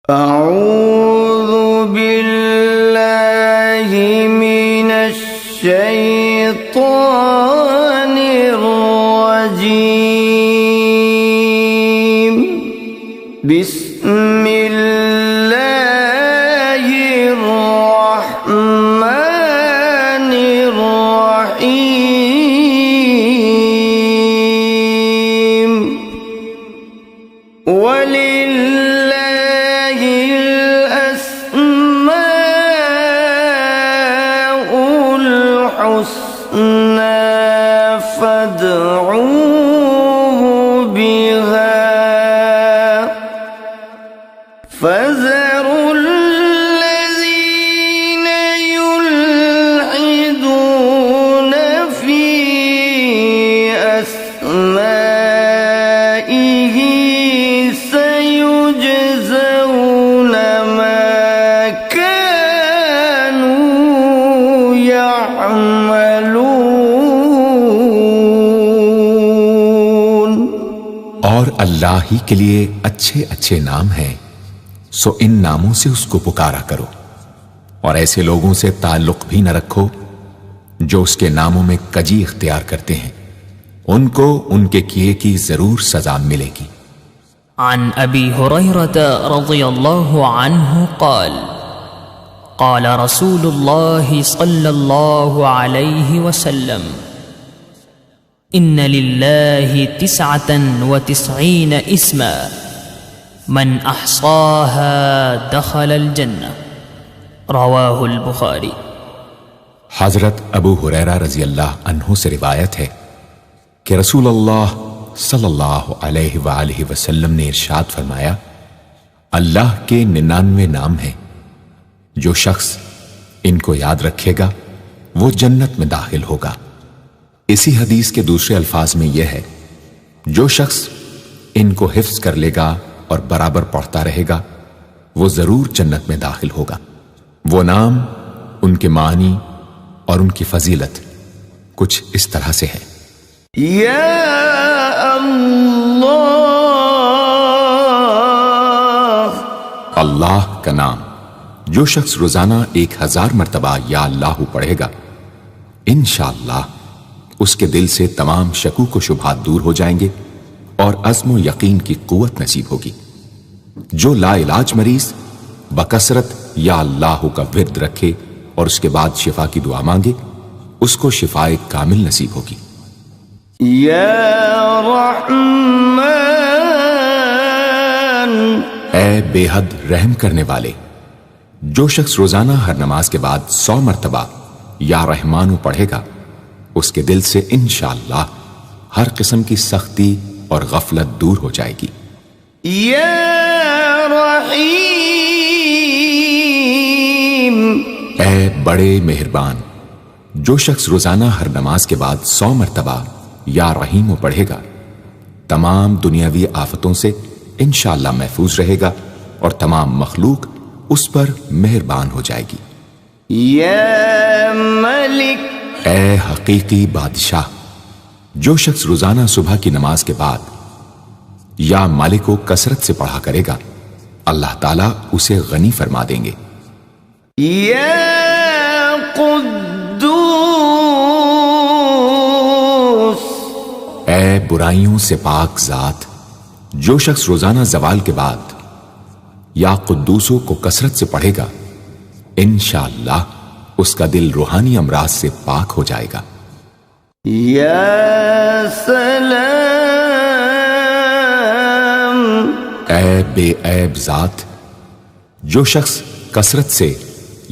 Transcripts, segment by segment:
اعوذ باللہ من الشیطان الرجیم بسم اللہ الرحمن الرحیم فَذَرُوا الَّذِينَ يُلْحِدُونَ فِي أَسْمَائِهِ سَيُجْزَوْنَ مَا كَانُوا يَعْمَلُونَ۔ اور اللہ ہی کے لیے اچھے اچھے نام ہیں، سو ان ناموں سے اس کو پکارا کرو، اور ایسے لوگوں سے تعلق بھی نہ رکھو جو اس کے ناموں میں کجی اختیار کرتے ہیں، ان کو ان کے کیے کی ضرور سزا ملے گی۔ عن ابی ہریرہ رضی اللہ عنہ قال قال رسول اللہ صلی اللہ علیہ وسلم ان للہ 99 اسما من احصاها دخل الجنہ، رواہ البخاری۔ حضرت ابو ہریرہ رضی اللہ عنہ سے روایت ہے کہ رسول اللہ صلی اللہ علیہ وآلہ وسلم نے ارشاد فرمایا، اللہ کے 99 نام ہیں، جو شخص ان کو یاد رکھے گا وہ جنت میں داخل ہوگا۔ اسی حدیث کے دوسرے الفاظ میں یہ ہے، جو شخص ان کو حفظ کر لے گا اور برابر پڑھتا رہے گا وہ ضرور جنت میں داخل ہوگا۔ وہ نام، ان کے معنی اور ان کی فضیلت کچھ اس طرح سے ہے۔ یا اللہ، اللہ کا نام جو شخص روزانہ 1000 مرتبہ یا اللہ پڑھے گا، انشاءاللہ اس کے دل سے تمام شکوک و شبہات دور ہو جائیں گے اور عزم و یقین کی قوت نصیب ہوگی۔ جو لا علاج مریض بکثرت یا اللہ کا ورد رکھے اور اس کے بعد شفا کی دعا مانگے، اس کو شفائے کامل نصیب ہوگی۔ یا رحمان، اے بے حد رحم کرنے والے، جو شخص روزانہ ہر نماز کے بعد 100 مرتبہ یا رحمانو پڑھے گا، اس کے دل سے انشاءاللہ ہر قسم کی سختی اور غفلت دور ہو جائے گی۔ یا رحیم، اے بڑے مہربان، جو شخص روزانہ ہر نماز کے بعد 100 مرتبہ یا رحیمو پڑھے گا، تمام دنیاوی آفتوں سے انشاءاللہ محفوظ رہے گا اور تمام مخلوق اس پر مہربان ہو جائے گی۔ یا ملک، اے حقیقی بادشاہ، جو شخص روزانہ صبح کی نماز کے بعد یا مالک کو کثرت سے پڑھا کرے گا، اللہ تعالیٰ اسے غنی فرما دیں گے۔ یا قدوس، اے برائیوں سے پاک ذات، جو شخص روزانہ زوال کے بعد یا قدوسوں کو کثرت سے پڑھے گا، انشاءاللہ اس کا دل روحانی امراض سے پاک ہو جائے گا۔ یا سلام، اے بے عیب ذات، جو شخص کثرت سے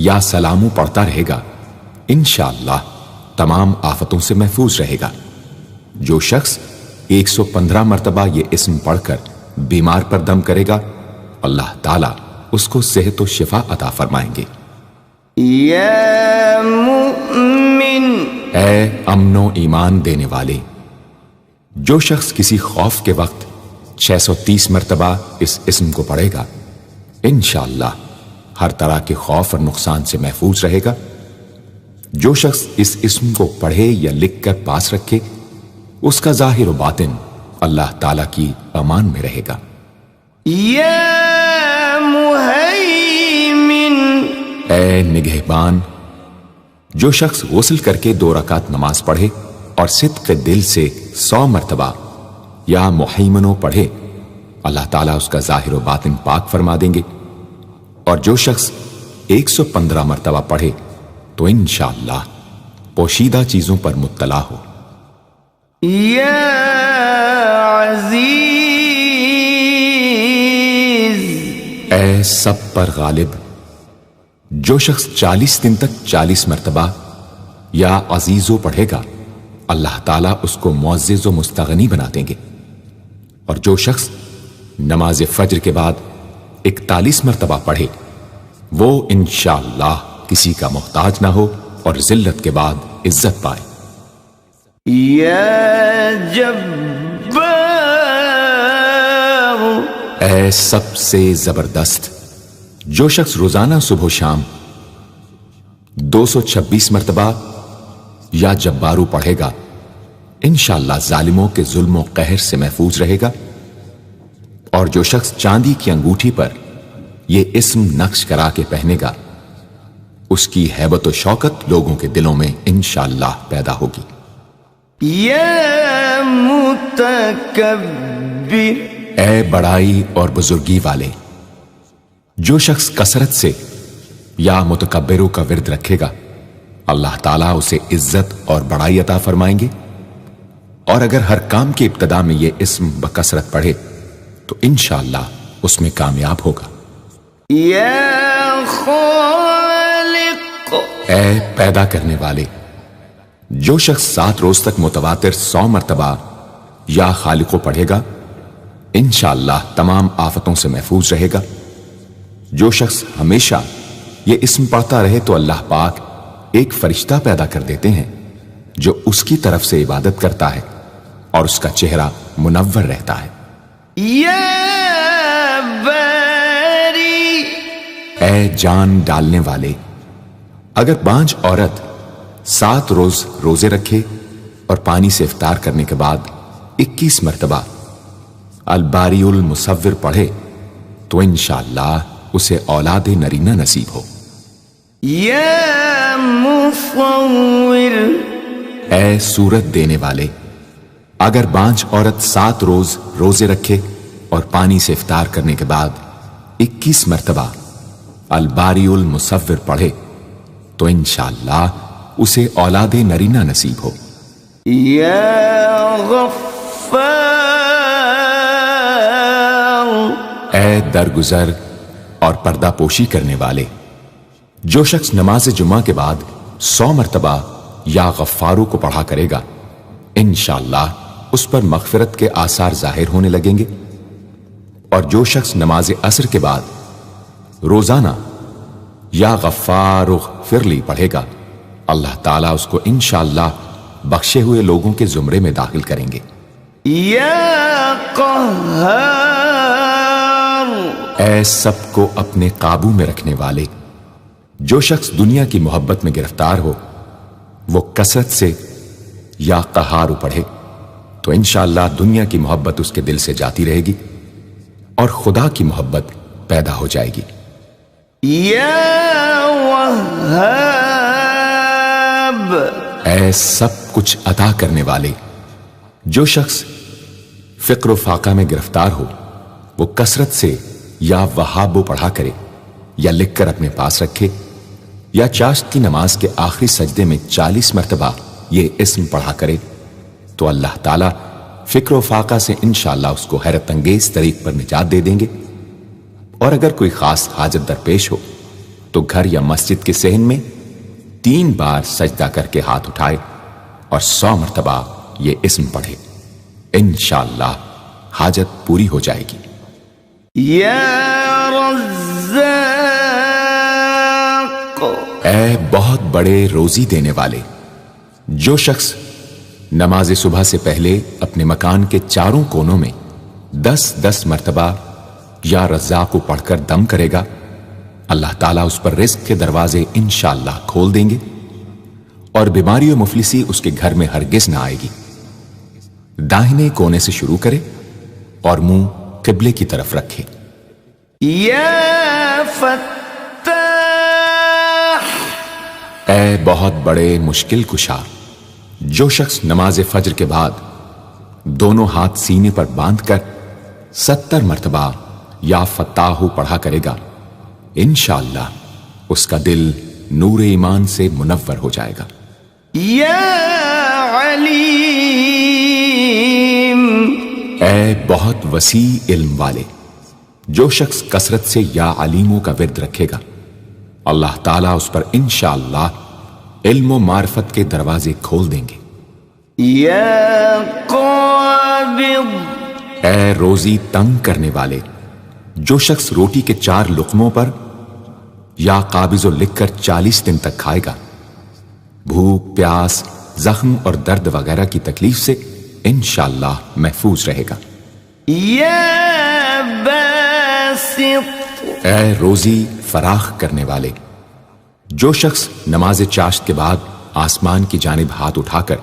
یا سلامو پڑھتا رہے گا، انشاءاللہ تمام آفتوں سے محفوظ رہے گا۔ جو شخص 115 مرتبہ یہ اسم پڑھ کر بیمار پر دم کرے گا، اللہ تعالیٰ اس کو صحت و شفا عطا فرمائیں گے۔ یا مؤمن، اے امن و ایمان دینے والے، جو شخص کسی خوف کے وقت 630 مرتبہ اس اسم کو پڑھے گا، انشاءاللہ ہر طرح کے خوف اور نقصان سے محفوظ رہے گا۔ جو شخص اس اسم کو پڑھے یا لکھ کر پاس رکھے، اس کا ظاہر و باطن اللہ تعالیٰ کی امان میں رہے گا۔ یا مهيمن اے نگہبان، جو شخص غسل کر کے 2 رکعت نماز پڑھے اور صدق دل سے 100 مرتبہ یا محیمنوں پڑھے، اللہ تعالیٰ اس کا ظاہر و باطن پاک فرما دیں گے۔ اور جو شخص 115 مرتبہ پڑھے تو انشاءاللہ پوشیدہ چیزوں پر مطلع ہو۔ یا عزیز، اے سب پر غالب، جو شخص 40 دن تک 40 مرتبہ یا عزیزو پڑھے گا، اللہ تعالیٰ اس کو معزز و مستغنی بنا دیں گے۔ اور جو شخص نماز فجر کے بعد 41 مرتبہ پڑھے، وہ انشاءاللہ کسی کا محتاج نہ ہو اور ذلت کے بعد عزت پائے۔ یا جبار، اے سب سے زبردست، جو شخص روزانہ صبح و شام 226 مرتبہ یا جبارو پڑھے گا، انشاءاللہ ظالموں کے ظلم و قہر سے محفوظ رہے گا۔ اور جو شخص چاندی کی انگوٹھی پر یہ اسم نقش کرا کے پہنے گا، اس کی ہیبت و شوکت لوگوں کے دلوں میں انشاءاللہ پیدا ہوگی۔ یا متکبر، اے بڑائی اور بزرگی والے، جو شخص کثرت سے یا متکبروں کا ورد رکھے گا، اللہ تعالیٰ اسے عزت اور بڑائی عطا فرمائیں گے۔ اور اگر ہر کام کی ابتدا میں یہ اسم بکثرت پڑھے تو انشاءاللہ اس میں کامیاب ہوگا۔ یا خالق، اے پیدا کرنے والے، جو شخص 7 روز تک متواتر 100 مرتبہ یا خالقو پڑھے گا، انشاءاللہ تمام آفتوں سے محفوظ رہے گا۔ جو شخص ہمیشہ یہ اسم پڑھتا رہے تو اللہ پاک ایک فرشتہ پیدا کر دیتے ہیں جو اس کی طرف سے عبادت کرتا ہے اور اس کا چہرہ منور رہتا ہے۔ یا باری، اے جان ڈالنے والے، اگر بانج عورت 7 روز روزے رکھے اور پانی سے افطار کرنے کے بعد 21 مرتبہ الباری المصور پڑھے تو انشاءاللہ اسے اولاد نرینہ نصیب ہو۔ یا مصور، اے صورت دینے والے، اگر بانج عورت 7 روز روزے رکھے اور پانی سے افطار کرنے کے بعد 21 مرتبہ الباری المصور پڑھے تو انشاءاللہ اسے اولاد نرینہ نصیب ہو۔ یا غفار، اے درگزر اور پردہ پوشی کرنے والے، جو شخص نماز جمعہ کے بعد 100 مرتبہ یا غفارو کو پڑھا کرے گا، انشاءاللہ اس پر مغفرت کے آثار ظاہر ہونے لگیں گے۔ اور جو شخص نماز عصر کے بعد روزانہ یا غفار اغفر لی پڑھے گا، اللہ تعالیٰ اس کو انشاءاللہ بخشے ہوئے لوگوں کے زمرے میں داخل کریں گے۔ یا قہار، اے سب کو اپنے قابو میں رکھنے والے، جو شخص دنیا کی محبت میں گرفتار ہو وہ کثرت سے یا قہارو پڑھے تو انشاءاللہ دنیا کی محبت اس کے دل سے جاتی رہے گی اور خدا کی محبت پیدا ہو جائے گی۔ یا وہاب، اے سب کچھ عطا کرنے والے، جو شخص فقر و فاقہ میں گرفتار ہو وہ کثرت سے یا وہابو پڑھا کرے یا لکھ کر اپنے پاس رکھے یا چاشت کی نماز کے آخری سجدے میں 40 مرتبہ یہ اسم پڑھا کرے تو اللہ تعالیٰ فکر و فاقہ سے انشاءاللہ اس کو حیرت انگیز طریق پر نجات دے دیں گے۔ اور اگر کوئی خاص حاجت درپیش ہو تو گھر یا مسجد کے صحن میں 3 بار سجدہ کر کے ہاتھ اٹھائے اور 100 مرتبہ یہ اسم پڑھے، انشاءاللہ حاجت پوری ہو جائے گی۔ یا رزاق، اے بہت بڑے روزی دینے والے، جو شخص نماز صبح سے پہلے اپنے مکان کے چاروں کونوں میں 10-10 مرتبہ یا رزاق کو پڑھ کر دم کرے گا، اللہ تعالیٰ اس پر رزق کے دروازے انشاءاللہ کھول دیں گے اور بیماری و مفلسی اس کے گھر میں ہرگز نہ آئے گی۔ داہنے کونے سے شروع کرے اور منہ قبلے کی طرف رکھے۔ یا فتاح، اے بہت بڑے مشکل کشا، جو شخص نماز فجر کے بعد دونوں ہاتھ سینے پر باندھ کر 70 مرتبہ یا فتاح پڑھا کرے گا، انشاءاللہ اس کا دل نور ایمان سے منور ہو جائے گا۔ یا علیم، اے بہت وسیع علم والے، جو شخص کثرت سے یا علیموں کا ورد رکھے گا، اللہ تعالیٰ اس پر انشاءاللہ علم و معرفت کے دروازے کھول دیں گے۔ یا قابض، اے روزی تنگ کرنے والے، جو شخص روٹی کے 4 لقموں پر یا قابض و لکھ کر 40 دن تک کھائے گا، بھوک، پیاس، زخم اور درد وغیرہ کی تکلیف سے انشاءاللہ محفوظ رہے گا۔ یا باسط، اے روزی فراخ کرنے والے، جو شخص نماز چاشت کے بعد آسمان کی جانب ہاتھ اٹھا کر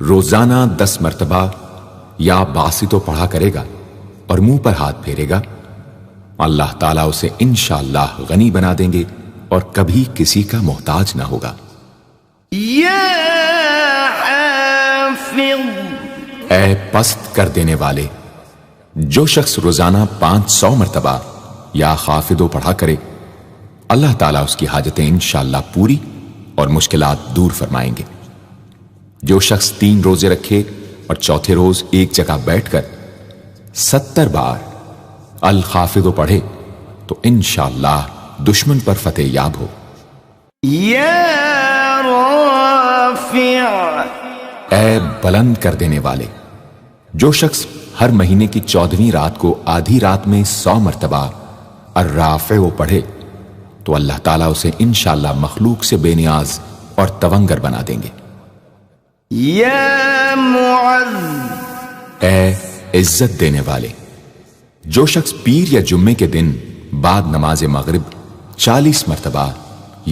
روزانہ 10 مرتبہ یا باسطو پڑھا کرے گا اور منہ پر ہاتھ پھیرے گا، اللہ تعالیٰ اسے انشاءاللہ غنی بنا دیں گے اور کبھی کسی کا محتاج نہ ہوگا۔ یا حافظ، اے پست کر دینے والے، جو شخص روزانہ 500 مرتبہ یا خافضو پڑھا کرے، اللہ تعالیٰ اس کی حاجتیں انشاءاللہ پوری اور مشکلات دور فرمائیں گے۔ جو شخص 3 روزے رکھے اور چوتھے روز ایک جگہ بیٹھ کر 70 بار الخافضو پڑھے تو انشاءاللہ دشمن پر فتح یاب ہو۔ یا رافع، اے بلند کر دینے والے، جو شخص ہر مہینے کی 14ویں رات کو آدھی رات میں 100 مرتبہ الرافع پڑھے تو اللہ تعالیٰ اسے انشاءاللہ مخلوق سے بے نیاز اور تونگر بنا دیں گے۔ یا معز، اے عزت دینے والے، جو شخص پیر یا جمعے کے دن بعد نماز مغرب 40 مرتبہ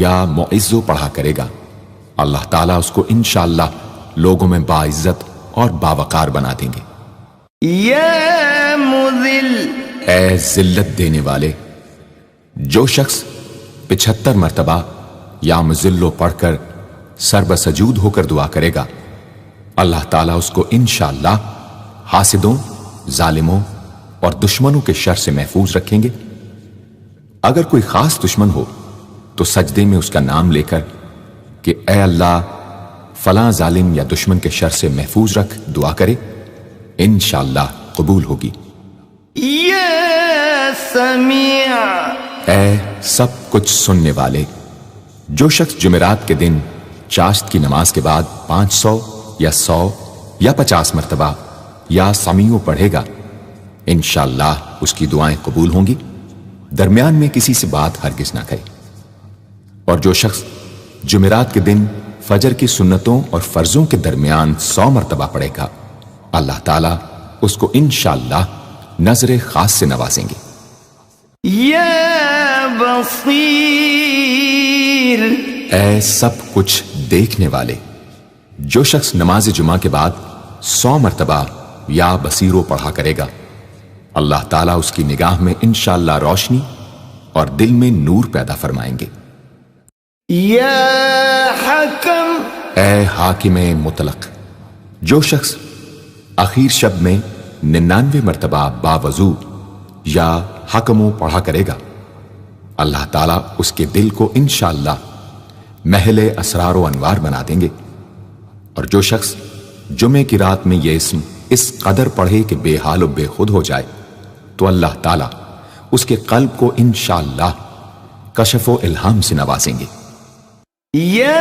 یا معزو پڑھا کرے گا، اللہ تعالیٰ اس کو انشاءاللہ لوگوں میں باعزت اور باوقار بنا دیں گے۔ یا مذل، اے ذلت دینے والے، جو شخص 75 مرتبہ یا مذلو پڑھ کر سر بسجود ہو کر دعا کرے گا، اللہ تعالیٰ اس کو انشاءاللہ حاسدوں، ظالموں اور دشمنوں کے شر سے محفوظ رکھیں گے۔ اگر کوئی خاص دشمن ہو تو سجدے میں اس کا نام لے کر کہ اے اللہ فلاں ظالم یا دشمن کے شر سے محفوظ رکھ دعا کرے، انشاءاللہ قبول ہوگی۔ یا سمیع، اے سب کچھ سننے والے، جو شخص جمعرات کے دن چاشت کی نماز کے بعد 500 یا 100 یا 50 مرتبہ یا سمیع پڑھے گا، انشاءاللہ اس کی دعائیں قبول ہوں گی، درمیان میں کسی سے بات ہرگز نہ کرے۔ اور جو شخص جمعرات کے دن فجر کی سنتوں اور فرضوں کے درمیان 100 مرتبہ پڑھے گا، اللہ تعالیٰ اس کو انشاءاللہ نظر خاص سے نوازیں گے۔ یا بصیر، اے سب کچھ دیکھنے والے، جو شخص نماز جمعہ کے بعد 100 مرتبہ یا بصیرو پڑھا کرے گا، اللہ تعالیٰ اس کی نگاہ میں انشاءاللہ روشنی اور دل میں نور پیدا فرمائیں گے۔ یا حکم، اے حاکم مطلق، جو شخص آخر شب میں 99 مرتبہ باوضو یا حکمو پڑھا کرے گا، اللہ تعالیٰ اس کے دل کو انشاءاللہ محل اسرار و انوار بنا دیں گے۔ اور جو شخص جمعے کی رات میں یہ اسم اس قدر پڑھے کہ بے حال و بے خود ہو جائے تو اللہ تعالیٰ اس کے قلب کو انشاءاللہ کشف و الہام سے نوازیں گے۔ یا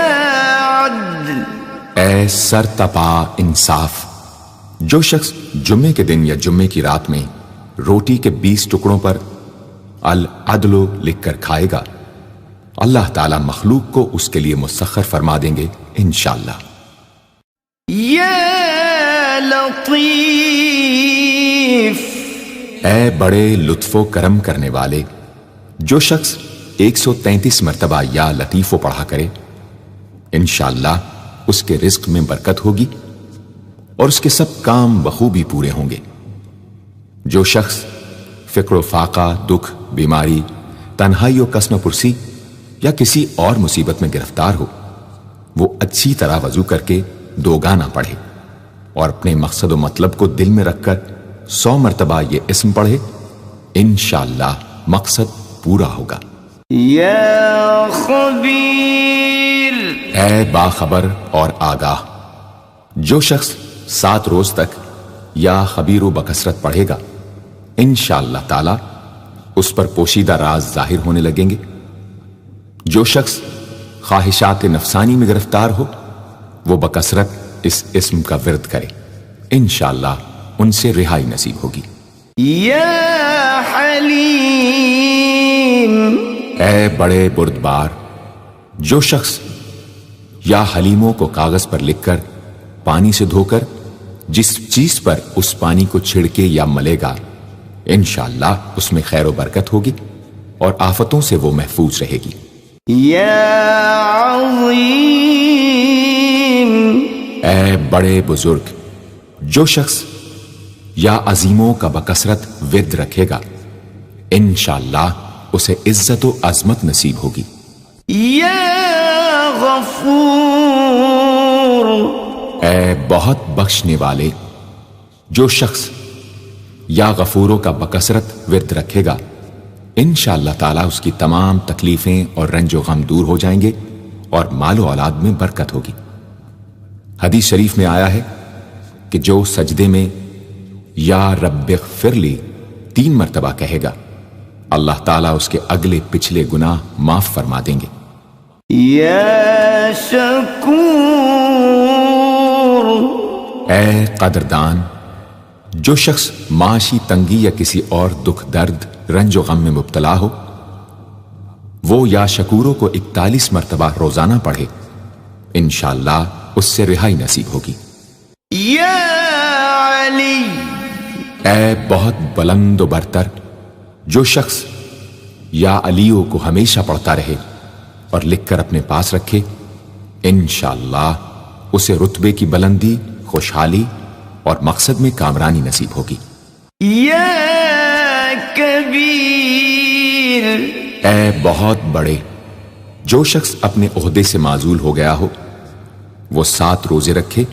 عدل، اے سر تپا انصاف، جو شخص جمعے کے دن یا جمعے کی رات میں روٹی کے 20 ٹکڑوں پر العدل لکھ کر کھائے گا، اللہ تعالیٰ مخلوق کو اس کے لیے مسخر فرما دیں گے انشاءاللہ۔ یا لطیف، اے بڑے لطف و کرم کرنے والے، جو شخص 133 مرتبہ یا لطیفو پڑھا کرے، انشاءاللہ اس کے رزق میں برکت ہوگی اور اس کے سب کام بخوبی پورے ہوں گے۔ جو شخص فقر و فاقہ، دکھ، بیماری، تنہائی و قسم پرسی یا کسی اور مصیبت میں گرفتار ہو، وہ اچھی طرح وضو کر کے 2 گانا پڑھے اور اپنے مقصد و مطلب کو دل میں رکھ کر 100 مرتبہ یہ اسم پڑھے، انشاءاللہ مقصد پورا ہوگا۔ یا خبیر، اے باخبر اور آگاہ، جو شخص 7 روز تک یا خبیر و بکثرت پڑھے گا، انشاءاللہ تعالی اس پر پوشیدہ راز ظاہر ہونے لگیں گے۔ جو شخص خواہشات نفسانی میں گرفتار ہو، وہ بکثرت اس اسم کا ورد کرے، انشاءاللہ ان سے رہائی نصیب ہوگی۔ یا حلیم، اے بڑے بردبار، جو شخص یا حلیموں کو کاغذ پر لکھ کر پانی سے دھو کر جس چیز پر اس پانی کو چھڑکے یا ملے گا، انشاءاللہ اس میں خیر و برکت ہوگی اور آفتوں سے وہ محفوظ رہے گی۔ یا عظیم، اے بڑے بزرگ، جو شخص یا عظیموں کا بکثرت ورد رکھے گا، انشاءاللہ اسے عزت و عظمت نصیب ہوگی۔ یا غفور، اے بہت بخشنے والے، جو شخص یا غفوروں کا بکثرت ورد رکھے گا، انشاءاللہ تعالی اس کی تمام تکلیفیں اور رنج و غم دور ہو جائیں گے اور مال و اولاد میں برکت ہوگی۔ حدیث شریف میں آیا ہے کہ جو سجدے میں یا رب اغفر لی 3 مرتبہ کہے گا، اللہ تعالیٰ اس کے اگلے پچھلے گناہ معاف فرما دیں گے۔ یا شکور، اے قدردان، جو شخص معاشی تنگی یا کسی اور دکھ درد رنج و غم میں مبتلا ہو، وہ یا شکوروں کو 41 مرتبہ روزانہ پڑھے، انشاءاللہ اس سے رہائی نصیب ہوگی۔ یا علی، اے بہت بلند و برتر، جو شخص یا علیوں کو ہمیشہ پڑھتا رہے اور لکھ کر اپنے پاس رکھے، انشاءاللہ اسے رتبے کی بلندی، خوشحالی اور مقصد میں کامرانی نصیب ہوگی۔ یا کبیر، اے بہت بڑے، جو شخص اپنے عہدے سے معزول ہو گیا ہو، وہ 7 روزے رکھے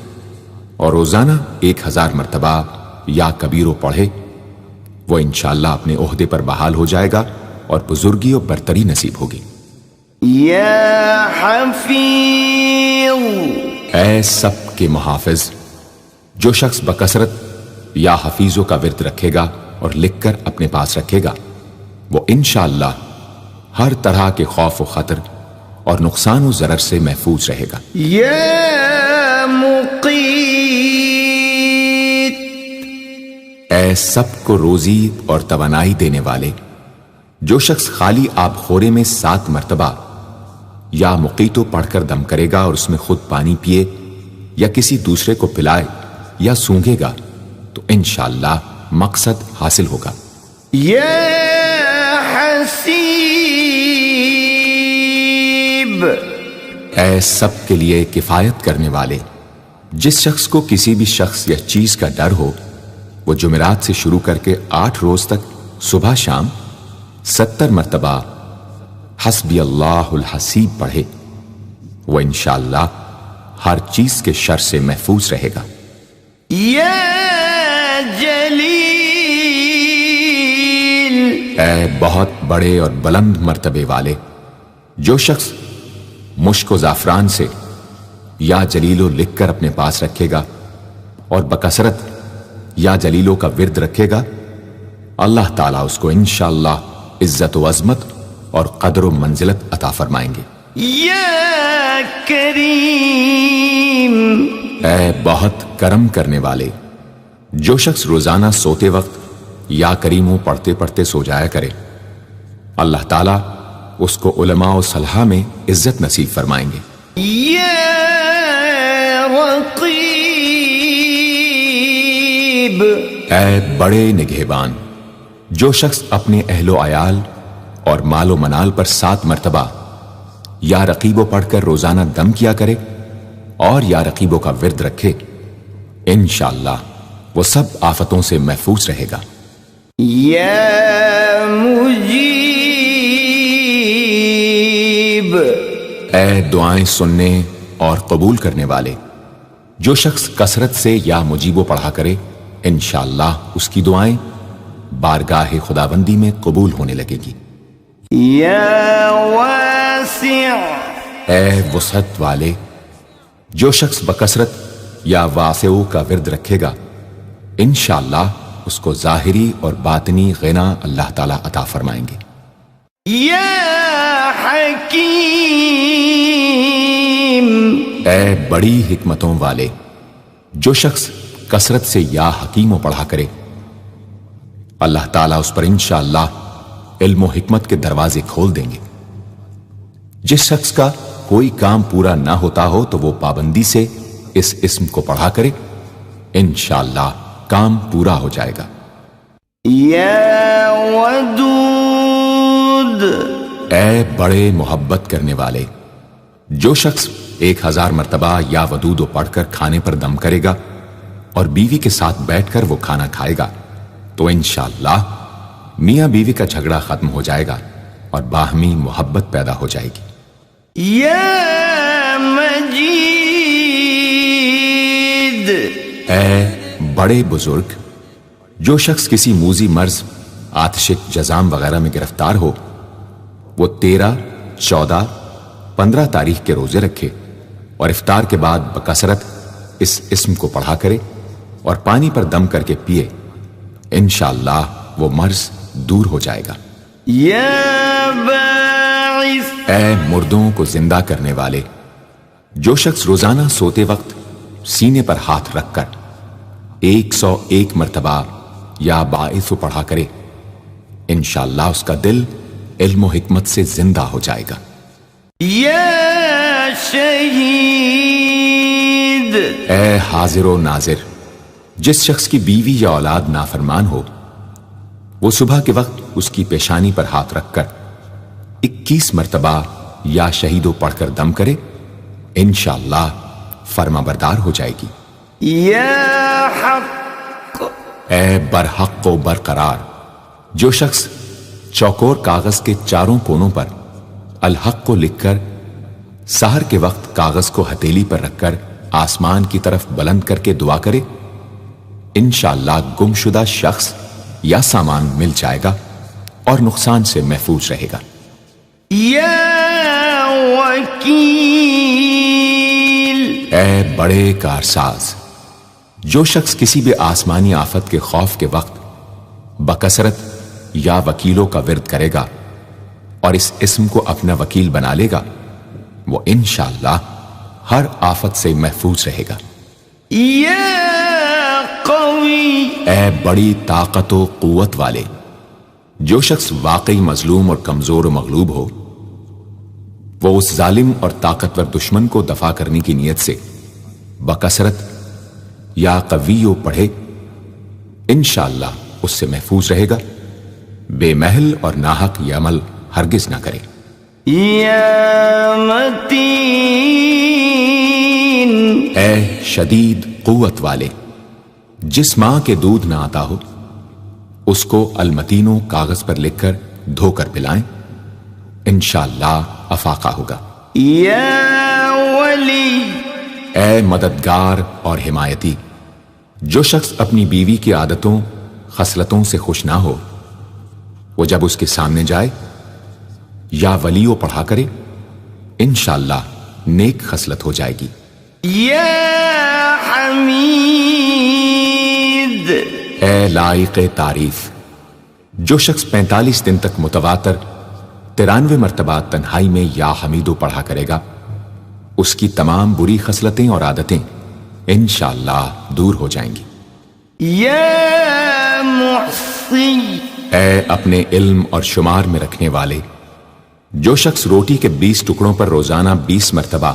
اور روزانہ 1000 مرتبہ یا کبیرو پڑھے، وہ انشاءاللہ اپنے عہدے پر بحال ہو جائے گا اور بزرگی و برتری نصیب ہوگی۔ یا حفیظ، اے سب کے محافظ، جو شخص بکثرت یا حفیظوں کا ورد رکھے گا اور لکھ کر اپنے پاس رکھے گا، وہ انشاءاللہ ہر طرح کے خوف و خطر اور نقصان و ضرر سے محفوظ رہے گا۔ یا مقیت، اے سب کو روزی اور توانائی دینے والے، جو شخص خالی آب خورے میں 7 مرتبہ یا مقیتو پڑھ کر دم کرے گا اور اس میں خود پانی پیے یا کسی دوسرے کو پلائے یا سونگے گا، تو انشاءاللہ مقصد حاصل ہوگا۔ یا حسیب، اے سب کے لیے کفایت کرنے والے، جس شخص کو کسی بھی شخص یا چیز کا ڈر ہو، وہ جمعرات سے شروع کر کے 8 روز تک صبح شام 70 مرتبہ حسبی اللہ الحسیب پڑھے، وہ انشاءاللہ ہر چیز کے شر سے محفوظ رہے گا۔ یا جلیل، اے بہت بڑے اور بلند مرتبے والے، جو شخص مشک و زعفران سے یا جلیلو لکھ کر اپنے پاس رکھے گا اور بکثرت یا جلیلوں کا ورد رکھے گا، اللہ تعالیٰ اس کو انشاءاللہ عزت و عظمت اور قدر و منزلت عطا فرمائیں گے۔ یا کریم، اے بہت کرم کرنے والے، جو شخص روزانہ سوتے وقت یا کریموں پڑھتے پڑھتے سو جایا کرے، اللہ تعالیٰ اس کو علماء و صلحاء میں عزت نصیب فرمائیں گے۔ یا رقیب، اے بڑے نگہبان، جو شخص اپنے اہل و عیال اور مال و منال پر 7 مرتبہ یا رقیبو پڑھ کر روزانہ دم کیا کرے اور یا رقیبوں کا ورد رکھے، انشاءاللہ وہ سب آفتوں سے محفوظ رہے گا۔ یا مجیب، اے دعائیں سننے اور قبول کرنے والے، جو شخص کثرت سے یا مجیبو پڑھا کرے انشاءاللہ اس کی دعائیں بارگاہ خداوندی میں قبول ہونے لگے گی۔ یا واسع، اے وسعت والے، جو شخص بکثرت یا واسعو کا ورد رکھے گا انشاءاللہ اس کو ظاہری اور باطنی غنا اللہ تعالیٰ عطا فرمائیں گے۔ یا حکیم، اے بڑی حکمتوں والے، جو شخص کثرت سے یا حکیموں پڑھا کرے اللہ تعالیٰ اس پر انشاءاللہ علم و حکمت کے دروازے کھول دیں گے۔ جس شخص کا کوئی کام پورا نہ ہوتا ہو تو وہ پابندی سے اس اسم کو پڑھا کرے انشاءاللہ کام پورا ہو جائے گا۔ یا ودود، اے بڑے محبت کرنے والے، جو شخص 1000 مرتبہ یا ودود پڑھ کر کھانے پر دم کرے گا اور بیوی کے ساتھ بیٹھ کر وہ کھانا کھائے گا تو انشاءاللہ میاں بیوی کا جھگڑا ختم ہو جائے گا اور باہمی محبت پیدا ہو جائے گی۔ یا مجید، اے بڑے بزرگ، جو شخص کسی موذی مرض، آتشک، جزام وغیرہ میں گرفتار ہو وہ 13، 14، 15 تاریخ کے روزے رکھے اور افطار کے بعد بکثرت اس اسم کو پڑھا کرے اور پانی پر دم کر کے پیے انشاءاللہ وہ مرض دور ہو جائے گا۔ یا باعث، اے مردوں کو زندہ کرنے والے، جو شخص روزانہ سوتے وقت سینے پر ہاتھ رکھ کر 101 مرتبہ یا باعث پڑھا کرے انشاءاللہ اس کا دل علم و حکمت سے زندہ ہو جائے گا۔ یا شہید، اے حاضر و ناظر، جس شخص کی بیوی یا اولاد نافرمان ہو وہ صبح کے وقت اس کی پیشانی پر ہاتھ رکھ کر 21 مرتبہ یا شہیدو پڑھ کر دم کرے انشاءاللہ فرما بردار ہو جائے گی۔ یا حق، اے برحق و برقرار، جو شخص چوکور کاغذ کے چاروں کونوں پر الحق کو لکھ کر سحر کے وقت کاغذ کو ہتھیلی پر رکھ کر آسمان کی طرف بلند کر کے دعا کرے انشاءاللہ گمشدہ شخص یا سامان مل جائے گا اور نقصان سے محفوظ رہے گا۔ یا وکیل، اے بڑے کارساز، جو شخص کسی بھی آسمانی آفت کے خوف کے وقت بکثرت یا وکیلوں کا ورد کرے گا اور اس اسم کو اپنا وکیل بنا لے گا وہ انشاءاللہ ہر آفت سے محفوظ رہے گا۔ یا قوی، اے بڑی طاقت و قوت والے، جو شخص واقعی مظلوم اور کمزور و مغلوب ہو وہ اس ظالم اور طاقتور دشمن کو دفاع کرنے کی نیت سے بکثرت یا قویو پڑھے انشاءاللہ اس سے محفوظ رہے گا، بے محل اور ناحق یہ عمل ہرگز نہ کرے۔ یا متین، اے شدید قوت والے، جس ماں کے دودھ نہ آتا ہو اس کو المتینوں کاغذ پر لکھ کر دھو کر پلائیں انشاءاللہ افاقہ ہوگا۔ یا ولی، اے مددگار اور حمایتی، جو شخص اپنی بیوی کی عادتوں خصلتوں سے خوش نہ ہو وہ جب اس کے سامنے جائے یا ولیو پڑھا کرے انشاءاللہ نیک خصلت ہو جائے گی۔ یا حمید، اے لائق تعریف، جو شخص 45 دن تک متواتر 93 مرتبہ تنہائی میں یا حمیدو پڑھا کرے گا اس کی تمام بری خصلتیں اور عادتیں انشاءاللہ دور ہو جائیں گی۔ یا محصی، اے اپنے علم اور شمار میں رکھنے والے، جو شخص روٹی کے 20 ٹکڑوں پر روزانہ 20 مرتبہ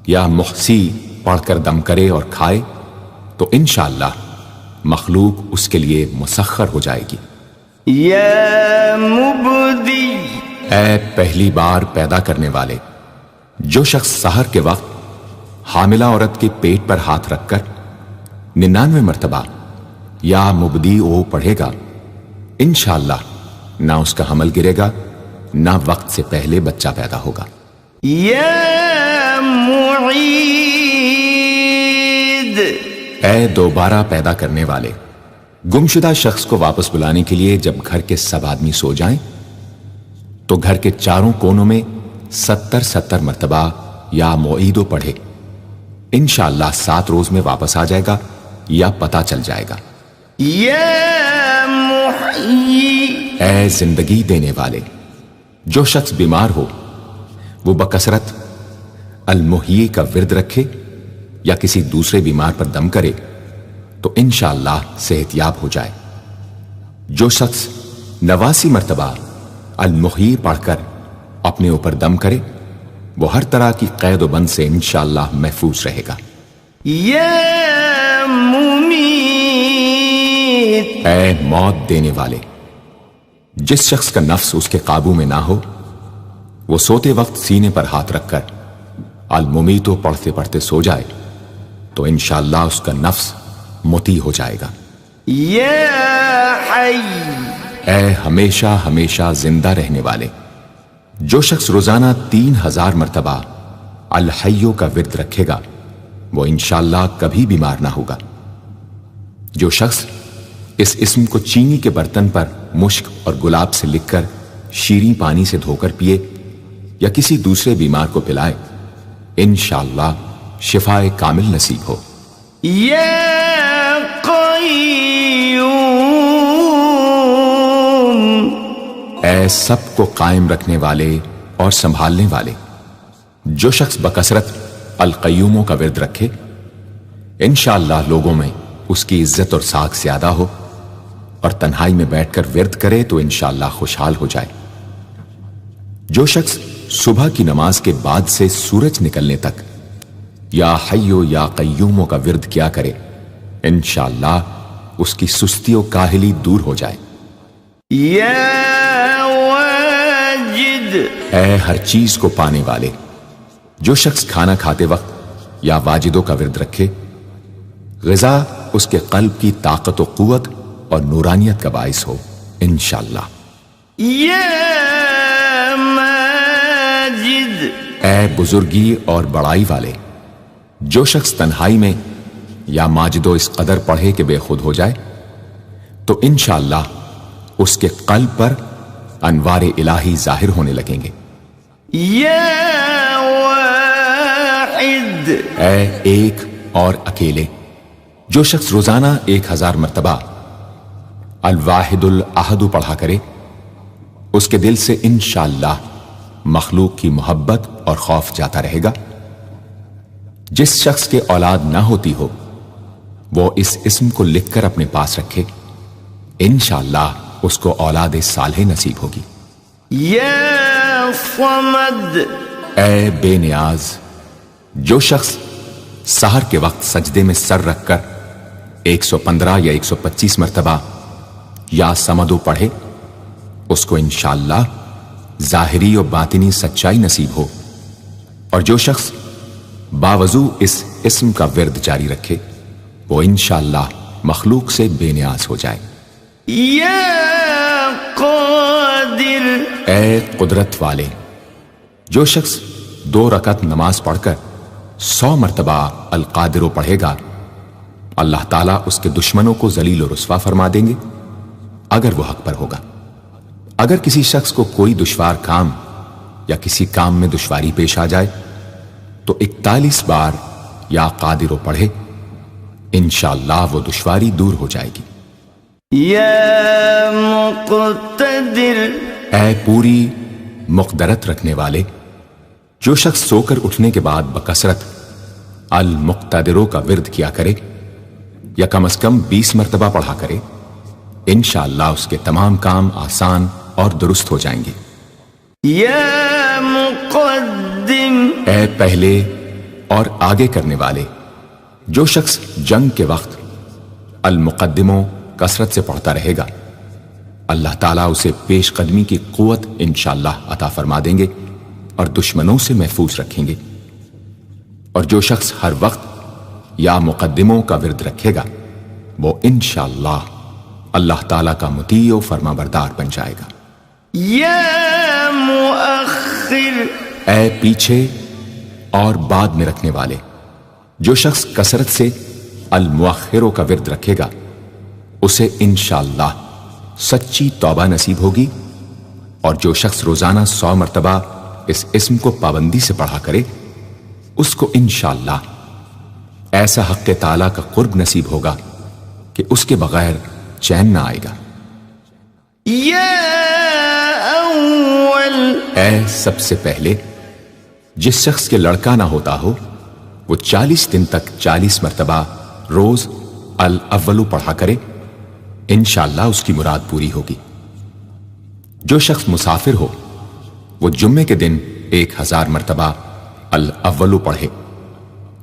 یا محصی پڑھ کر دم کرے اور کھائے تو انشاءاللہ مخلوق اس کے لیے مسخر ہو جائے گی۔ یا مبدی، اے پہلی بار پیدا کرنے والے، جو شخص سحر کے وقت حاملہ عورت کے پیٹ پر ہاتھ رکھ کر 99 مرتبہ یا مبدی او پڑھے گا انشاءاللہ نہ اس کا حمل گرے گا نہ وقت سے پہلے بچہ پیدا ہوگا۔ یا معید، اے دوبارہ پیدا کرنے والے، گمشدہ شخص کو واپس بلانے کے لیے جب گھر کے سب آدمی سو جائیں تو گھر کے چاروں کونوں میں 70 مرتبہ یا معیدو پڑھے، انشاءاللہ 7 روز میں واپس آ جائے گا یا پتہ چل جائے گا۔ یا محیی، اے زندگی دینے والے، جو شخص بیمار ہو وہ بکثرت المحیی کا ورد رکھے یا کسی دوسرے بیمار پر دم کرے تو انشاءاللہ صحت یاب ہو جائے۔ جو شخص 89 مرتبہ المحیی پڑھ کر اپنے اوپر دم کرے وہ ہر طرح کی قید و بند سے انشاءاللہ محفوظ رہے گا۔ یا ممیت، اے موت دینے والے، جس شخص کا نفس اس کے قابو میں نہ ہو وہ سوتے وقت سینے پر ہاتھ رکھ کر الممیتو پڑھتے پڑھتے سو جائے تو انشاءاللہ اس کا نفس مطیع ہو جائے گا۔ یا حی، اے ہمیشہ ہمیشہ زندہ رہنے والے، جو شخص روزانہ 3000 مرتبہ الحیو کا ورد رکھے گا وہ انشاءاللہ کبھی بیمار نہ ہوگا۔ جو شخص اس اسم کو چینی کے برتن پر مشک اور گلاب سے لکھ کر شیریں پانی سے دھو کر پیے یا کسی دوسرے بیمار کو پلائے انشاءاللہ شفائے کامل نصیب ہو۔ یا قیوم، اے سب کو قائم رکھنے والے اور سنبھالنے والے، جو شخص بکثرت القیوموں کا ورد رکھے انشاءاللہ لوگوں میں اس کی عزت اور ساکھ زیادہ ہو، اور تنہائی میں بیٹھ کر ورد کرے تو انشاءاللہ خوشحال ہو جائے۔ جو شخص صبح کی نماز کے بعد سے سورج نکلنے تک یا حیو یا قیوموں کا ورد کیا کرے انشاءاللہ اس کی سستی و کاہلی دور ہو جائے۔ یا واجد، اے ہر چیز کو پانے والے، جو شخص کھانا کھاتے وقت یا واجدوں کا ورد رکھے غذا اس کے قلب کی طاقت و قوت اور نورانیت کا باعث ہو انشاءاللہ۔ یا ماجد، اے بزرگی اور بڑائی والے، جو شخص تنہائی میں یا ماجدو اس قدر پڑھے کہ بے خود ہو جائے تو انشاءاللہ اس کے قلب پر انوار الہی ظاہر ہونے لگیں گے۔ یا واحد، اے ایک اور اکیلے، جو شخص روزانہ 1000 مرتبہ الواحد الاحد پڑھا کرے اس کے دل سے انشاءاللہ مخلوق کی محبت اور خوف جاتا رہے گا۔ جس شخص کے اولاد نہ ہوتی ہو وہ اس اسم کو لکھ کر اپنے پاس رکھے انشاءاللہ اس کو اولاد صالح نصیب ہوگی۔ یا صمد، اے بے نیاز، جو شخص سحر کے وقت سجدے میں سر رکھ کر 115 یا 125 مرتبہ یا سمدو پڑھے اس کو انشاءاللہ ظاہری و باطنی سچائی نصیب ہو، اور جو شخص باوضو اس اسم کا ورد جاری رکھے وہ انشاءاللہ مخلوق سے بے نیاز ہو جائے۔ یا قادر، اے قدرت والے، جو شخص 2 رکعت نماز پڑھ کر 100 مرتبہ القادر پڑھے گا اللہ تعالیٰ اس کے دشمنوں کو ذلیل و رسوا فرما دیں گے اگر وہ حق پر ہوگا۔ اگر کسی شخص کو کوئی دشوار کام یا کسی کام میں دشواری پیش آ جائے تو 41 بار یا قادر پڑھے انشاءاللہ وہ دشواری دور ہو جائے گی۔ یا مقتدر، اے پوری مقدرت رکھنے والے، جو شخص سو کر اٹھنے کے بعد بکثرت المقتدروں کا ورد کیا کرے یا کم از کم 20 مرتبہ پڑھا کرے انشاءاللہ اس کے تمام کام آسان اور درست ہو جائیں گے۔ یا مقدم، اے پہلے اور آگے کرنے والے، جو شخص جنگ کے وقت المقدموں کثرت سے پڑھتا رہے گا اللہ تعالیٰ اسے پیش قدمی کی قوت انشاءاللہ عطا فرما دیں گے اور دشمنوں سے محفوظ رکھیں گے۔ اور جو شخص ہر وقت یا مقدموں کا ورد رکھے گا وہ انشاءاللہ اللہ تعالیٰ کا مطیع و فرما بردار بن جائے گا۔ یا مؤخر، اے پیچھے اور بعد میں رکھنے والے، جو شخص کثرت سے المؤخروں کا ورد رکھے گا اسے انشاءاللہ سچی توبہ نصیب ہوگی، اور جو شخص روزانہ 100 مرتبہ اس اسم کو پابندی سے پڑھا کرے اس کو انشاءاللہ ایسا حق تعالیٰ کا قرب نصیب ہوگا کہ اس کے بغیر چین نہ آئے گا۔ یا اول، اے سب سے پہلے جس شخص کے لڑکا نہ ہوتا ہو وہ 40 دن تک 40 مرتبہ روز الاولو پڑھا کرے، انشاءاللہ اس کی مراد پوری ہوگی۔ جو شخص مسافر ہو وہ جمعے کے دن 1000 مرتبہ الاولو پڑھے،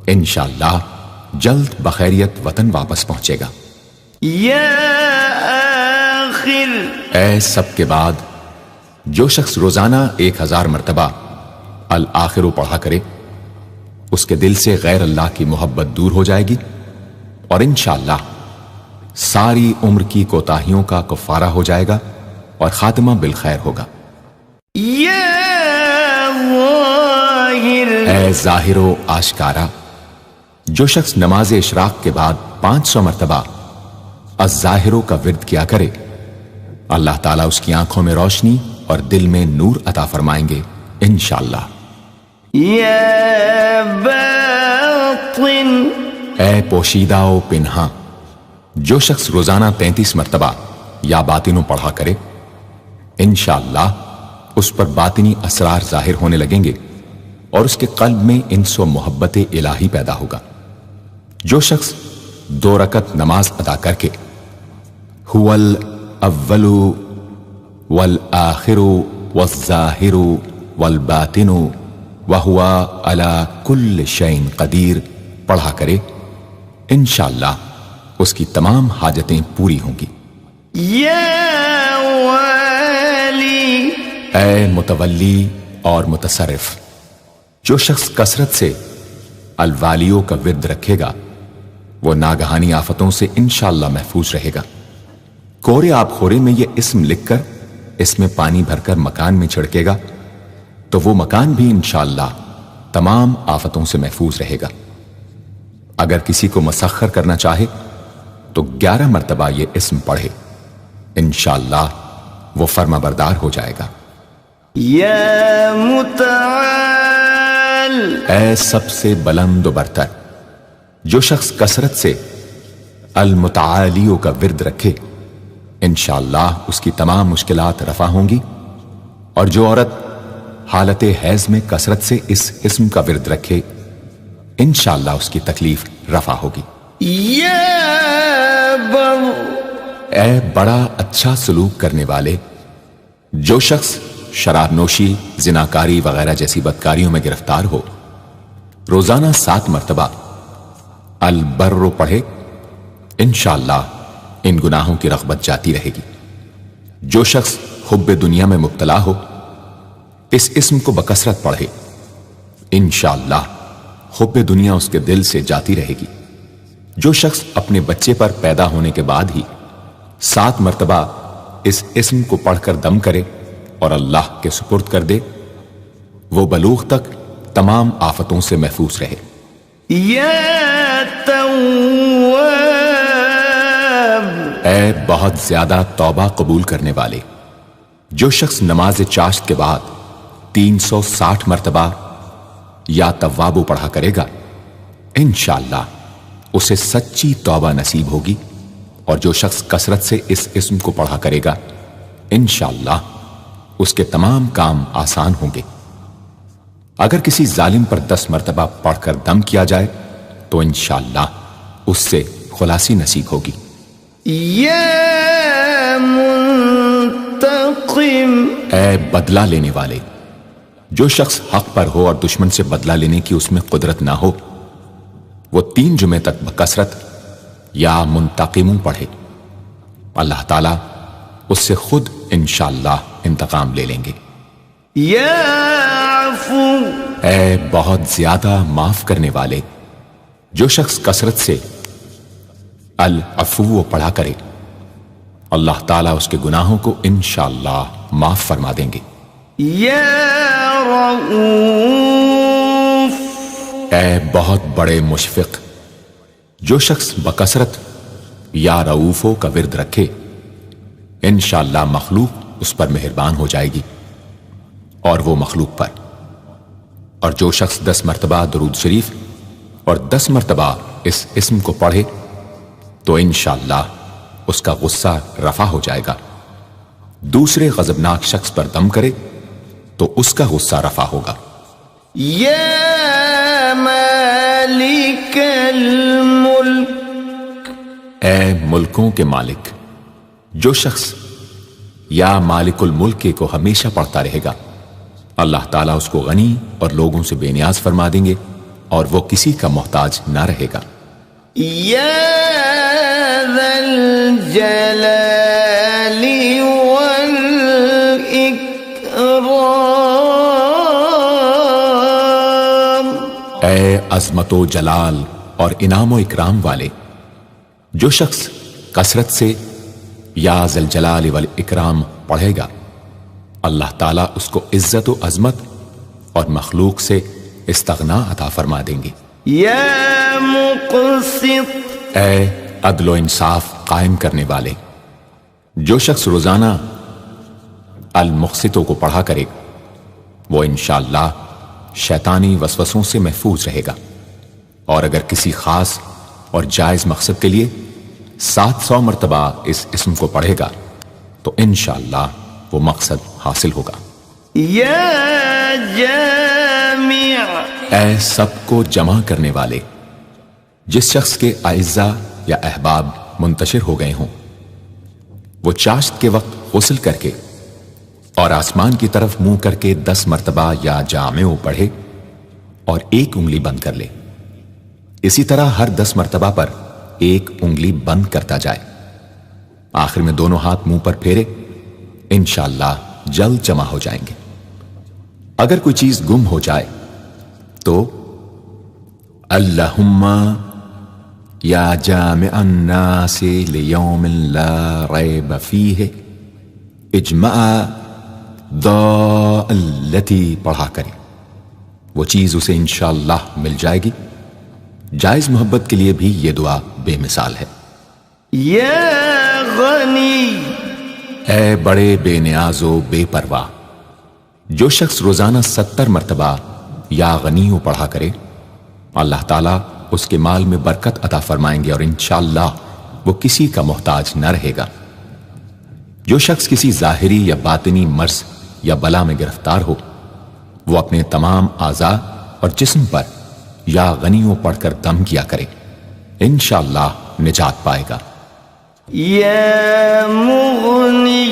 انشاءاللہ جلد بخیریت وطن واپس پہنچے گا۔ یا آخر، اے سب کے بعد جو شخص روزانہ 1000 مرتبہ الآخرو پڑھا کرے اس کے دل سے غیر اللہ کی محبت دور ہو جائے گی، اور انشاءاللہ ساری عمر کی کوتاہیوں کا کفارہ ہو جائے گا اور خاتمہ بالخیر ہوگا۔ یا ظاہر، اے ظاہر و آشکارا، جو شخص نماز اشراق کے بعد 500 مرتبہ الظاہرو کا ورد کیا کرے اللہ تعالیٰ اس کی آنکھوں میں روشنی اور دل میں نور عطا فرمائیں گے انشاءاللہ۔ یا باطن، اے پوشیدہ و پنہاں، جو شخص روزانہ 33 مرتبہ یا باطنوں پڑھا کرے انشاءاللہ اس پر باطنی اسرار ظاہر ہونے لگیں گے اور اس کے قلب میں انس و محبت الہی پیدا ہوگا۔ جو شخص 2 رکعت نماز ادا کر کے هو الاول والآخر والظاہر والباطن وهو على كل شيء قدیر پڑھا کرے انشاءاللہ اس کی تمام حاجتیں پوری ہوں گی۔ یا والی، اے متولی اور متصرف، جو شخص کثرت سے الوالیوں کا ورد رکھے گا وہ ناگہانی آفتوں سے انشاءاللہ محفوظ رہے گا۔ کورے آب خورے میں یہ اسم لکھ کر اس میں پانی بھر کر مکان میں چھڑکے گا تو وہ مکان بھی انشاءاللہ تمام آفتوں سے محفوظ رہے گا۔ اگر کسی کو مسخر کرنا چاہے تو 11 مرتبہ یہ اسم پڑھے، انشاءاللہ وہ فرما بردار ہو جائے گا۔ یا متعال، اے سب سے بلند و برتر، جو شخص کثرت سے المتعالیوں کا ورد رکھے انشاءاللہ اس کی تمام مشکلات رفع ہوں گی، اور جو عورت حالت حیض میں کثرت سے اس اسم کا ورد رکھے انشاءاللہ اس کی تکلیف رفع ہوگی۔ یا بر، اے بڑا اچھا سلوک کرنے والے، جو شخص شراب نوشی، زناکاری وغیرہ جیسی بدکاریوں میں گرفتار ہو روزانہ 7 مرتبہ البر پڑھے انشاءاللہ ان گناہوں کی رغبت جاتی رہے گی۔ جو شخص حب دنیا میں مبتلا ہو اس اسم کو بکثرت پڑھے انشاءاللہ حب دنیا اس کے دل سے جاتی رہے گی۔ جو شخص اپنے بچے پر پیدا ہونے کے بعد ہی 7 مرتبہ اس اسم کو پڑھ کر دم کرے اور اللہ کے سپرد کر دے وہ بلوغ تک تمام آفتوں سے محفوظ رہے۔ یا تواب، اے بہت زیادہ توبہ قبول کرنے والے، جو شخص نماز چاشت کے بعد 360 مرتبہ یا توابو پڑھا کرے گا انشاءاللہ اسے سچی توبہ نصیب ہوگی، اور جو شخص کثرت سے اس اسم کو پڑھا کرے گا انشاءاللہ اس کے تمام کام آسان ہوں گے۔ اگر کسی ظالم پر 10 مرتبہ پڑھ کر دم کیا جائے تو انشاءاللہ اس سے خلاصی نصیب ہوگی۔ یا منتقم، اے بدلہ لینے والے، جو شخص حق پر ہو اور دشمن سے بدلہ لینے کی اس میں قدرت نہ ہو وہ 3 جمعے تک بکثرت یا منتقموں پڑھے، اللہ تعالیٰ اس سے خود انشاءاللہ انتقام لے لیں گے۔ یا عفو، اے بہت زیادہ معاف کرنے والے، جو شخص کثرت سے العفو پڑھا کرے اللہ تعالیٰ اس کے گناہوں کو انشاءاللہ معاف فرما دیں گے۔ یا رؤوف، اے بہت بڑے مشفق، جو شخص بکثرت یا رؤوفو کا ورد رکھے انشاءاللہ مخلوق اس پر مہربان ہو جائے گی، اور وہ مخلوق پر۔ اور جو شخص 10 مرتبہ درود شریف اور 10 مرتبہ اس اسم کو پڑھے تو انشاءاللہ اس کا غصہ رفع ہو جائے گا۔ دوسرے غضبناک شخص پر دم کرے تو اس کا غصہ رفع ہوگا۔ یا مالک الملک، اے ملکوں کے مالک، جو شخص یا مالک الملک کو ہمیشہ پڑھتا رہے گا اللہ تعالیٰ اس کو غنی اور لوگوں سے بے نیاز فرما دیں گے اور وہ کسی کا محتاج نہ رہے گا۔ یا ذا الجلال والاکرام، اے عظمت و جلال اور انعام و اکرام والے، جو شخص کثرت سے یا ذا الجلال والاکرام پڑھے گا اللہ تعالیٰ اس کو عزت و عظمت اور مخلوق سے استغنا عطا فرما دیں گے۔ یا مقسط، اے عدل و انصاف قائم کرنے والے، جو شخص روزانہ المقسطوں کو پڑھا کرے وہ انشاءاللہ شیطانی وسوسوں سے محفوظ رہے گا، اور اگر کسی خاص اور جائز مقصد کے لیے 700 مرتبہ اس اسم کو پڑھے گا تو انشاءاللہ وہ مقصد حاصل ہوگا۔ یا جامع، اے سب کو جمع کرنے والے، جس شخص کے اعزا یا احباب منتشر ہو گئے ہوں وہ چاشت کے وقت غسل کر کے اور آسمان کی طرف منہ کر کے 10 مرتبہ یا جامع پڑھے اور ایک انگلی بند کر لے۔ اسی طرح ہر 10 مرتبہ پر ایک انگلی بند کرتا جائے، آخر میں دونوں ہاتھ منہ پر پھیرے، انشاءاللہ جلد جمع ہو جائیں گے۔ اگر کوئی چیز گم ہو جائے تو اللہم یا جامع الناس لیوم لا ریب فیہ اجمع التی پڑھا کرے، وہ چیز اسے انشاءاللہ مل جائے گی۔ جائز محبت کے لیے بھی یہ دعا بے مثال ہے۔ یا غنی، اے بڑے بے نیاز و بے پرواہ، جو شخص روزانہ 70 مرتبہ یا غنی پڑھا کرے اللہ تعالیٰ اس کے مال میں برکت عطا فرمائیں گے اور انشاءاللہ وہ کسی کا محتاج نہ رہے گا۔ جو شخص کسی ظاہری یا باطنی مرض یا بلا میں گرفتار ہو وہ اپنے تمام اعضاء اور جسم پر یا غنیوں پڑھ کر دم کیا کرے، انشاءاللہ نجات پائے گا۔ یا مغنی،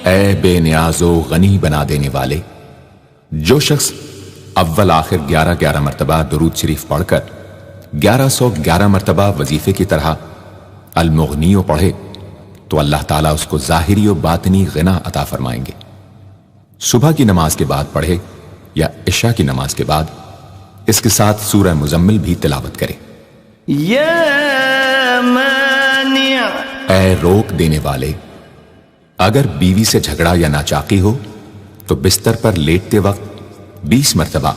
اے بے نیاز و غنی بنا دینے والے، جو شخص اول آخر 11 مرتبہ درود شریف پڑھ کر 1111 مرتبہ وظیفے کی طرح المغنی پڑھے تو اللہ تعالیٰ اس کو ظاہری و باطنی غنا عطا فرمائیں گے۔ صبح کی نماز کے بعد پڑھے یا عشاء کی نماز کے بعد اس کے ساتھ سورہ مزمل بھی تلاوت کرے۔ یا مانع، اے روک دینے والے، اگر بیوی سے جھگڑا یا ناچاقی ہو تو بستر پر لیٹتے وقت 20 مرتبہ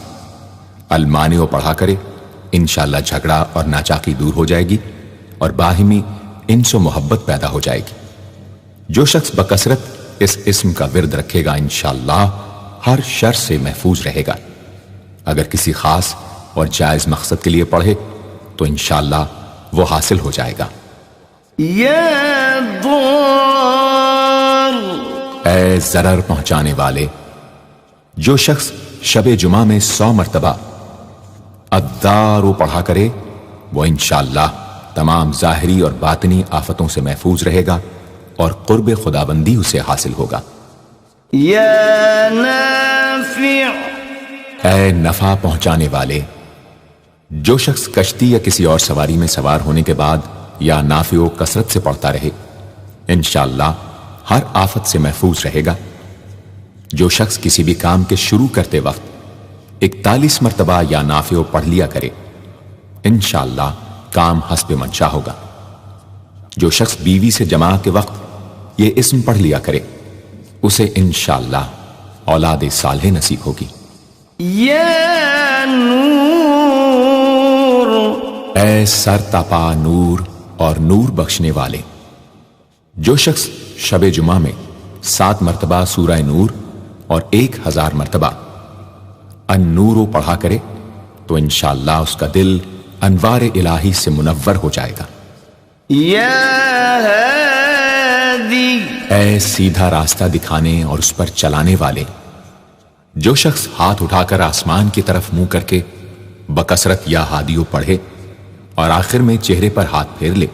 المانع پڑھا کرے، انشاءاللہ جھگڑا اور ناچاقی دور ہو جائے گی اور باہمی انس و محبت پیدا ہو جائے گی۔ جو شخص بکثرت اس اسم کا ورد رکھے گا انشاءاللہ ہر شر سے محفوظ رہے گا۔ اگر کسی خاص اور جائز مقصد کے لیے پڑھے تو انشاءاللہ وہ حاصل ہو جائے گا۔ یا ضار، اے ضرر پہنچانے والے، جو شخص شب جمعہ میں 100 مرتبہ الدار پڑھا کرے وہ انشاءاللہ تمام ظاہری اور باطنی آفتوں سے محفوظ رہے گا اور قرب خداوندی اسے حاصل ہوگا۔ یا نافع، اے نفع پہنچانے والے، جو شخص کشتی یا کسی اور سواری میں سوار ہونے کے بعد یا نافع و کثرت سے پڑھتا رہے انشاءاللہ ہر آفت سے محفوظ رہے گا۔ جو شخص کسی بھی کام کے شروع کرتے وقت 41 مرتبہ یا نافع پڑھ لیا کرے انشاءاللہ کام حسب منشا ہوگا۔ جو شخص بیوی سے جماع کے وقت یہ اسم پڑھ لیا کرے، اسے انشاءاللہ اولاد صالح نصیب ہوگی۔ یا نور، اے سر تپا نور اور نور بخشنے والے، جو شخص شب جمعہ میں 7 مرتبہ سورہ نور اور 1000 مرتبہ النور پڑھا کرے تو انشاءاللہ اس کا دل انوار الہی سے منور ہو جائے گا۔ یا ہادی، اے سیدھا راستہ دکھانے اور اس پر چلانے والے، جو شخص ہاتھ اٹھا کر آسمان کی طرف منہ کر کے بکثرت یا ہادیو پڑھے اور آخر میں چہرے پر ہاتھ پھیر لے،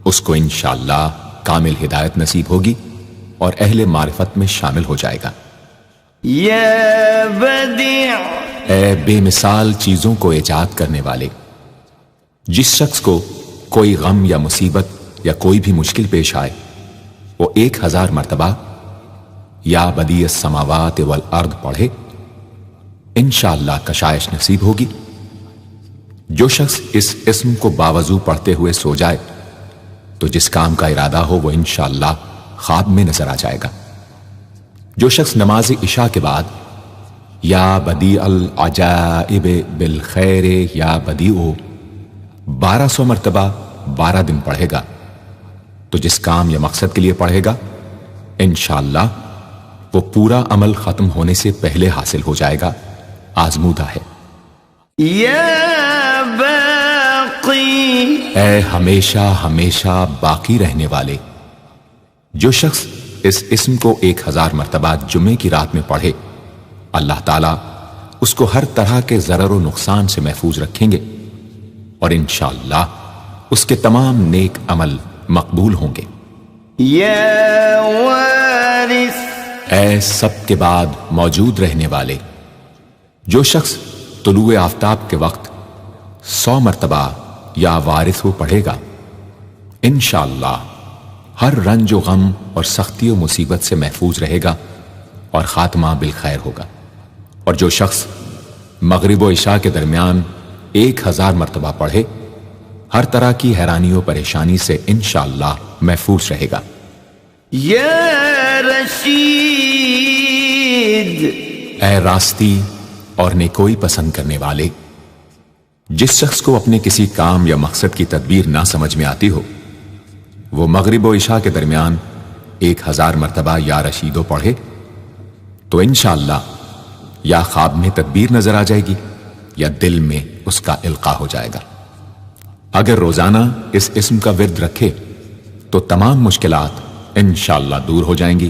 اس کو انشاءاللہ کامل ہدایت نصیب ہوگی اور اہل معرفت میں شامل ہو جائے گا۔ یا بدیع، اے بے مثال چیزوں کو ایجاد کرنے والے، جس شخص کو کوئی غم یا مصیبت یا کوئی بھی مشکل پیش آئے وہ 1000 مرتبہ یا بدیع السماوات والارض پڑھے، انشاءاللہ کشائش نصیب ہوگی۔ جو شخص اس اسم کو باوضو پڑھتے ہوئے سو جائے تو جس کام کا ارادہ ہو وہ انشاءاللہ خواب میں نظر آ جائے گا۔ جو شخص نماز عشاء کے بعد یا بدیع العجائب بالخیر یا بدیع 1200 مرتبہ 12 دن پڑھے گا تو جس کام یا مقصد کے لیے پڑھے گا انشاءاللہ وہ پورا عمل ختم ہونے سے پہلے حاصل ہو جائے گا، آزمودہ ہے۔ یا باقی، اے ہمیشہ ہمیشہ باقی رہنے والے، جو شخص اس اسم کو 1000 مرتبہ جمعے کی رات میں پڑھے اللہ تعالیٰ اس کو ہر طرح کے ضرر و نقصان سے محفوظ رکھیں گے اور انشاءاللہ اس کے تمام نیک عمل مقبول ہوں گے۔ یا وارث، اے سب کے بعد موجود رہنے والے، جو شخص طلوع آفتاب کے وقت 100 مرتبہ یا وارث ہو پڑھے گا انشاءاللہ ہر رنج و غم اور سختی و مصیبت سے محفوظ رہے گا اور خاتمہ بالخیر ہوگا۔ اور جو شخص مغرب و عشاء کے درمیان 1000 مرتبہ پڑھے ہر طرح کی حیرانی و پریشانی سے انشاءاللہ محفوظ رہے گا۔ یا رشید، اے راستی اور نیکوئی پسند کرنے والے، جس شخص کو اپنے کسی کام یا مقصد کی تدبیر نہ سمجھ میں آتی ہو وہ مغرب و عشاء کے درمیان 1000 مرتبہ یا رشیدو پڑھے تو انشاءاللہ یا خواب میں تدبیر نظر آ جائے گی یا دل میں اس کا القاء ہو جائے گا۔ اگر روزانہ اس اسم کا ورد رکھے تو تمام مشکلات انشاءاللہ دور ہو جائیں گی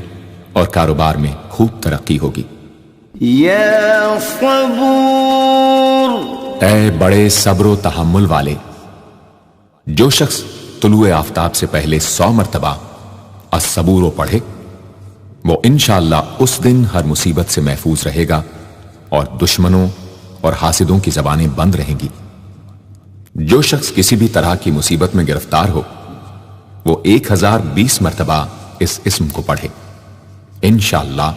اور کاروبار میں خوب ترقی ہوگی۔ یا صبور، اے بڑے صبر و تحمل والے، جو شخص طلوع آفتاب سے پہلے 100 مرتبہ الصبور پڑھے وہ انشاءاللہ اس دن ہر مصیبت سے محفوظ رہے گا اور دشمنوں اور حاسدوں کی زبانیں بند رہیں گی۔ جو شخص کسی بھی طرح کی مصیبت میں گرفتار ہو وہ 1020 مرتبہ اس اسم کو پڑھے، انشاءاللہ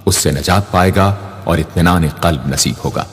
اس سے نجات پائے گا اور اطمینان قلب نصیب ہوگا۔